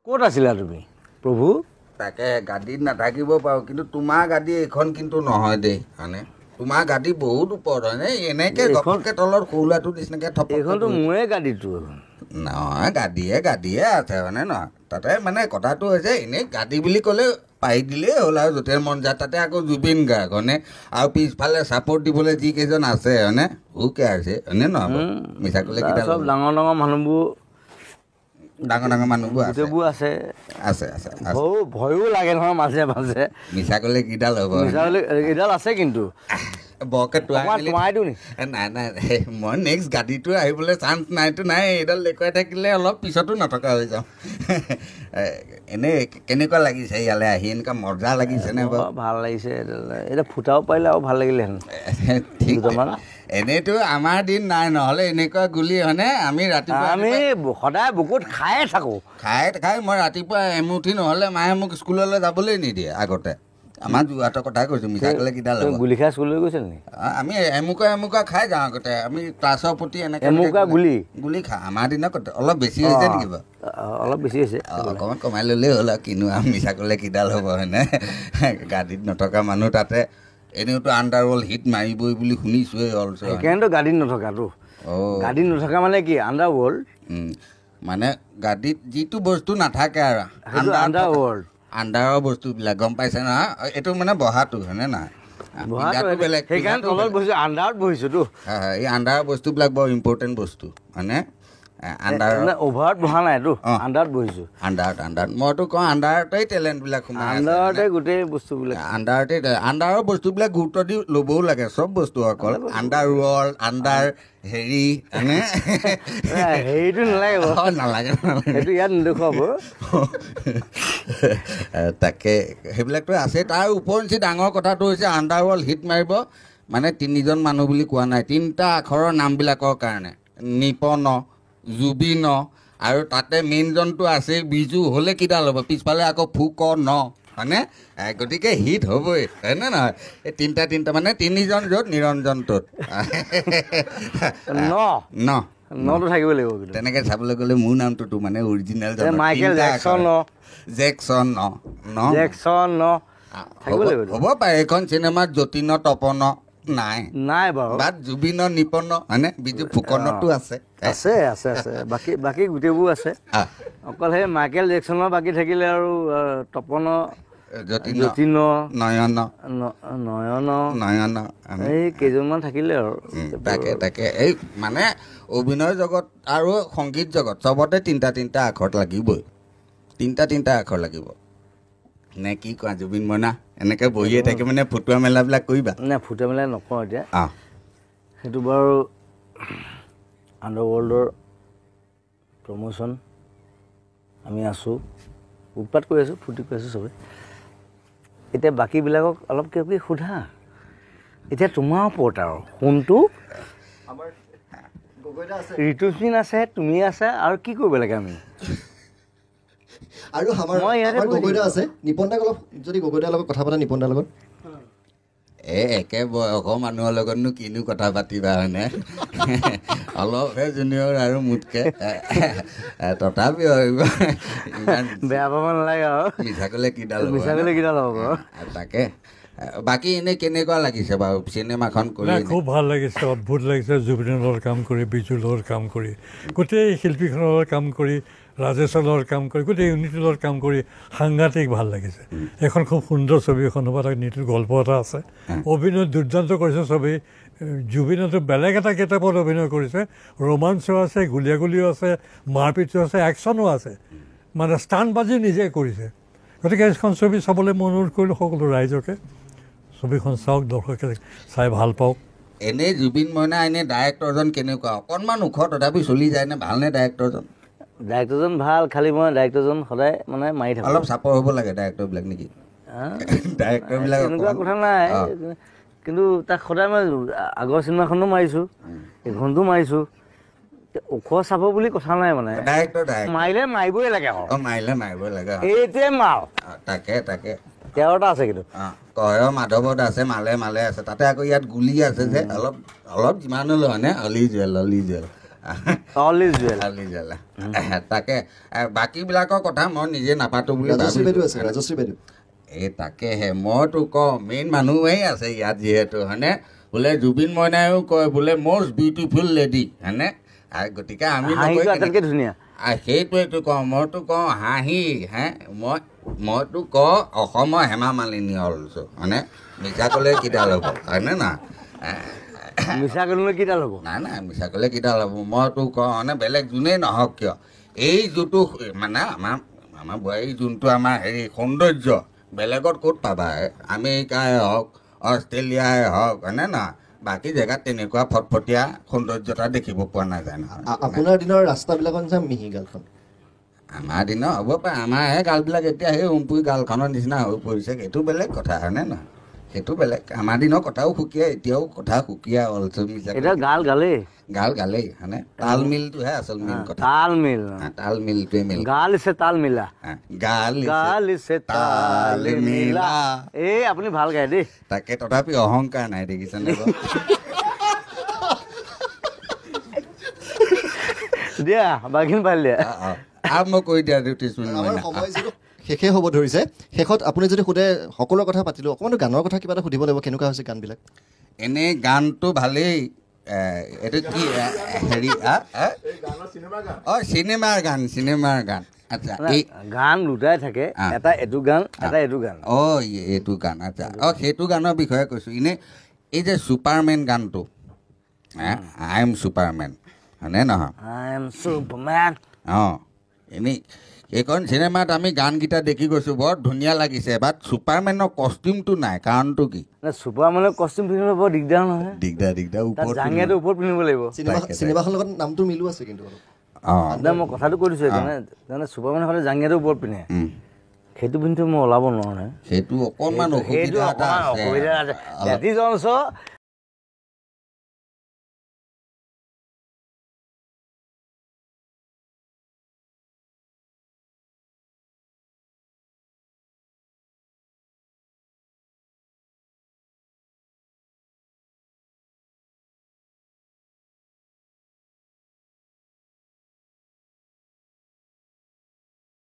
ক'ত আছিলা তুমি প্ৰভু? তাকে গাড়ীত নাথাকিব পাৰোঁ, কিন্তু তোমাৰ গাড়ী এইখন কিন্তু নহয় দেই। মানে তোমাৰ গাড়ী বহুত ওপৰত হয়নে? এনেকৈ ঘপককৈ তলত সৰু ল'ৰাটো নিচিনাকৈ থপ। এইখনতো মোৰে গাড়ীটো। নহয়, গাড়ীয়ে আছে মানে নহয়। তাতে মানে কথাটো হৈছে এনেই গাড়ী বুলি ক'লে পাৰি দিলেই হ'ল আৰু য'তে মন যায়। তাতে আকৌ জুবিন গাৰ্গ হয়নে? আৰু পিছফালে ছাপৰ্ট দিবলৈ যিকেইজন আছে হয়নে? ওকে আছে হয়নে নহয়? মিছা ক'লে কেইটা চব ডাঙৰ ডাঙৰ মানুহবোৰ গোটেইবোৰ আছে। আছে আছে ভয়ো লাগে নহয় মাজে মাজে। মিছা ক'লে কিডাল হ'ব? এইডাল আছে কিন্তু বৰকে তোমাই দিওঁ নি? নাই মই নেক্সট গাড়ীটো আহিবলৈ চান্স নাইতো নাই। এইডাল দেখুৱাই থাকিলে অলপ পিছতো নথকা হৈ যাওঁ। এনেই কেনেকুৱা লাগিছে ইয়ালৈ আহি? এনেকুৱা মজা লাগিছেনে বাৰু? ভাল লাগিছে। এতিয়া ফুটাব পাৰিলে আৰু ভাল লাগিলেহেঁতেন। ঠিক এনেইতো আমাৰ দিন নাই, নহ'লে এনেকুৱা গুলি হয়নে? আমি ৰাতিপুৱা সদায় বুকুত খায়ে থাকোঁ। খাই মই ৰাতিপুৱা এমুঠি নহ'লে মায়ে মোক স্কুললৈ যাবলৈ নিদিয়ে আগতে। আমাৰ যোৰহাটৰ কথাই কৈছোঁ, মিছা ক'লে কিডাল হ'ব? গুলি খাই স্কুললৈ গৈছে নেকি? আমি এমুকা খাই যাওঁ আগতে। আমি ক্লাছৰ প্ৰতি এনেকৈ গুলি খাওঁ। আমাৰ দিনত অলপ বেছি হৈছে নেকি বাৰু? অলপ বেছি হৈছে। অকণমান কমাই ল'লেই হ'ল আৰু কিনো আৰু মিছা ক'লে কিডাল হ'ব হয়নে? গাড়ীত নথকা মানুহ তাতে এনেওতো আণ্ডাৰৱৰ্ল্ড হিট মাৰিবই বুলি শুনিছোঁৱেই। সেইকাৰণেতো গাড়ীত নথকাটো। গাড়ীত নথকা মানে কি আণ্ডাৰৱৰ্ল্ড? মানে গাড়ীত যিটো বস্তু নাথাকে আৰু আণ্ডাৰৱৰ্ল্ড, আণ্ডাৰৰ বস্তুবিলাক গম পাইছে নহয়? এইটো মানে বহাটো হয়নে নহয়? বেলেগ। সেইকাৰণে তলত বহিছোঁ, আণ্ডাৰত বহিছোঁতো। এই আণ্ডাৰৰ বস্তুবিলাক বৰ ইম্পৰ্টেণ্ট বস্তু হয়নে? অভাৰত বহা নাইতো, আণ্ডাৰত বহিছোঁ। আণ্ডাৰত মইতো কওঁ আণ্ডাৰতেই টেলেণ্টবিলাক সোমাই আছে। আণ্ডাৰতে গোটেই বস্তুবিলাক আণ্ডাৰৰ বস্তুবিলাক গুৰুত্ব দি ল'বও লাগে। চব বস্তু অকল আণ্ডাৰৱৰ্ল্ড আণ্ডাৰ হেৰি হয়নে? হেৰিটো নালাগে সেইটো ইয়াত নেদেখুৱাব। তাকে সেইবিলাকতো আছে। তাৰ ওপৰঞ্চি ডাঙৰ কথাটো হৈছে আণ্ডাৰৱৰ্ল্ড হিট মাৰিব মানে 3জন মানুহ বুলি কোৱা নাই, 3টা আখৰৰ নামবিলাকৰ কাৰণে। নিপন, জুবিন আৰু তাতে মেইনজনটো আছে বিজু। হ'লে কিডাল হ'ব? পিছফালে আকৌ ফুকন হয়নে? গতিকে হিট হ'বই হয়নে নহয়? এই তিনিটা মানে 3জন য'ত নিৰঞ্জনটোত নটো থাকিব লাগিব। তেনেকৈ চাবলৈ গ'লে মোৰ নামটোতো মানে অৰিজিনেল মাইকেল জেকচন হ'ব পাৰে। এইখন চিনেমাত যতীন তপন নাই বাৰু, বাট জুবিন নিপন হয়নে? বিজু ফুকনতো আছে। বাকী গোটেইবোৰ আছে। অকল সেই মাইকেল জেকচনৰ বাকী থাকিলে আৰু তপন, যতীন, নয়ন এই কেইজনমান থাকিলে আৰু। তাকে এই মানে অভিনয় জগত আৰু সংগীত জগত চবতে 3টা আখৰ লাগিবই। 3টা আখৰ লাগিব নে কি কোৱা জুবিন মইনা? এনেকৈ বহিয়ে থাকি মানে ফুটোৱা মেলাবিলাক কৰিবা? নাই, ফুটোৱা মেলা নকওঁ এতিয়া। সেইটো বাৰু আণ্ডাৰৱৰ্ল্ডৰ প্ৰমোশ্যন আমি আছোঁ, উৎপাত কৰি আছোঁ, ফূৰ্তি কৰি আছোঁ চবেই। এতিয়া বাকীবিলাকক অলপ কিবা কিবি সোধা। এতিয়া তোমাৰ ওপৰত আৰু কোনটো ঋতুস্মিন আছে, তুমি আছে, আৰু কি কৰিব লাগে আমি? আৰু গগৈদা আছে। নিপন দাক অলপ যদি গগৈদাৰ লগত কথা পাতা, নিপন দাৰ লগত। একে বয়সৰ মানুহৰ লগতনো কিনো কথা পাতিবা হয়নে? অলপহে জুনিয়ৰ আৰু মোতকৈ। তথাপিও বেয়া পাব নালাগে আৰু। মিছা ক'লে কিডাল হ'ব। তাকে বাকী এনেই কেনেকুৱা লাগিছে বাৰু চিনেমাখন কৰি? খুব ভাল লাগিছে, অদ্ভুত লাগিছে। জুবিনৰ লগত কাম কৰি, বিজুৰ লগত কাম কৰি, গোটেই শিল্পীখনৰ লগত কাম কৰি, ৰাজেশৰ লগত কাম কৰি, গোটেই ইউনিটিৰ লগত কাম কৰি সাংঘাতিক ভাল লাগিছে। এখন খুব সুন্দৰ ছবি এখন হ'ব। তাত নীতিৰ গল্প এটা আছে। অভিনয় দুৰ্দান্ত কৰিছে ছবি। জুবিনতো বেলেগ এটা কিতাপত অভিনয় কৰিছে। ৰোমাঞ্চো আছে, গুলীয়াগুলিও আছে, মাৰপিটো আছে, একশ্যনো আছে, মানে ষ্টাণ্টবাজি নিজে কৰিছে। গতিকে এইখন ছবি চাবলৈ মই অনুৰোধ কৰিলোঁ সকলো ৰাইজকে। ছবিখন চাওক, দৰ্শকে চাই ভাল পাওক। এনেই জুবিন মইনা এনেই ডাইৰেক্টৰজন কেনেকুৱা? অকণমান ওখ তথাপি চলি যায়নে? ভালনে ডাইৰেক্টৰজন? ডাইৰেক্টৰজন ভাল, খালি মই ডাইৰেক্টৰজন সদায় মানে মাৰি থাকোঁ। অলপ চাপৰ হ'ব লাগে ডাইৰেক্টৰবিলাক নেকি? ডাইৰেক্টৰবিলাক তেনেকুৱা কথা নাই, কিন্তু তাক সদায় মই আগৰ চিনেমাখনো মাৰিছোঁ, এইখনতো মাৰিছোঁ। ওখ চাব বুলি কথা নাই, মানে মাৰিলে মাৰিবই লাগে আৰু। মাৰিবই লাগে এইটোৱে মাৰ। তাকে 13টা আছে কিন্তু। কয় মাধৱত আছে, মালে আছে। তাতে আকৌ ইয়াত গুলি আছে যে অলপ যিমান হ'লেও হয়নে? অলি জুৱেল অল ইজ ৱেল। তাকে বাকীবিলাকৰ কথা মই নিজে নাপাতো বুলি ৰাজশ্ৰী বাইদেউ আছে, ভাবিছোঁ। ৰাজশ্ৰী বাইদেউ এই তাকেহে মইতো কওঁ মেইন মানুহেই আছে ইয়াত যিহেতু হয়নে, বোলে জুবিন মইনায়ো কয় বোলে মষ্ট বিউটিফুল লেডি হয়নে, গতিকে আমি হাঁহিটো আটাইতকৈ ধুনীয়া। সেইটোৱেতো কওঁ, মইতো কওঁ হাঁহি মইতো কওঁ অসমৰ হেমা মালিনী অলছো হয়নে, মিছা ক'লে কিডাল হ'ব হয়নে না, মিছা কৰিলে কিডাল হ'ব? নাই মিছা ক'লে কিডাল হ'ব, মইতো কওঁ মানে বেলেগ যোনেই নহওক কিয় এই যোনটো মানে আমাৰ বোৱাৰী যোনটো আমাৰ হেৰি সৌন্দৰ্য বেলেগত ক'ত পাবা, আমেৰিকাই হওক অষ্ট্ৰেলিয়াই হওক হয়নে না, বাকী জেগাত তেনেকুৱা ফটফটীয়া সৌন্দৰ্যতা দেখিব পোৱা নাযায় নহয়। আপোনাৰ দিনৰ ৰাস্তাবিলাকত যে মিহি গালখন আমাৰ দিনৰ হ'ব পাৰে, আমাৰহে গালবিলাক এতিয়া সেই উমপুৰি গালখনৰ নিচিনা হৈ পৰিছে, সেইটো বেলেগ কথা হয়নে নহয়, সেইটো বেলেগ। আমাৰ দিনৰ কথাও সুকীয়া, এতিয়াও কথা সুকীয়া অলছো মিছা এতিয়া গাল গালেই হয়নে, তাল মিলটোহে আচল মেইন কথা। তাল মিলটোৱে মেইন। গাল ইছে তাল মিলা, গাল ইছে তাল মিলা। এই আপুনি ভাল গায় দেই। তাকে তথাপি অহংকাৰ নাই দেখিছেনে বাৰু? দিয়া বাকীখিনি পালি দিয়া। আৰু মই কৈ দিয়া আমাৰ সময় যিটো শেষে হ'ব ধৰিছে, শেষত আপুনি যদি সোধে সকলো কথা পাতিলোঁ, অকণমান গানৰ কথা কিবা এটা সুধিব লাগিব, কেনেকুৱা হৈছে গানবিলাক? এনেই গানটো ভালেই, এইটো কি হেৰি চিনেমাৰ গান। আচ্ছা এই গান দুটাই থাকে, এটা এইটো গান এটা এইটো গান। এইটো গান আচ্ছা সেইটো গানৰ বিষয়ে কৈছোঁ। এনেই এই যে ছুপাৰমেন গানটো, আই এম ছুপাৰমেন হয়নে নহয়? I am Superman. এনেই এইখন চিনেমাত আমি গানকেইটা দেখি গৈছোঁ, বৰ ধুনীয়া লাগিছে, বাট ছুপাৰমেনৰ কষ্টিউমটো নাই, কাৰণটো কি? ছুপাৰমেনৰ কষ্টিউম পিন্ধিবলৈ বৰ দিগদাৰ নহয়, দিগদাৰ ওপৰত জাঙিয়াটো ওপৰত পিন্ধিব লাগিব। চিনেমাখনৰ লগত নামটো মিলো আছে কিন্তু মই কথাটো কৈ দিছোঁ সেইকাৰণে ছুপাৰমেন হ'লে জাঙিয়াটো ওপৰত পিন্ধে, সেইটো পিন্ধি মই ওলাব নোৱাৰোঁ নহয়, সেইটো অকণমান অসুবিধা এটা আছে। অসুবিধা আছে।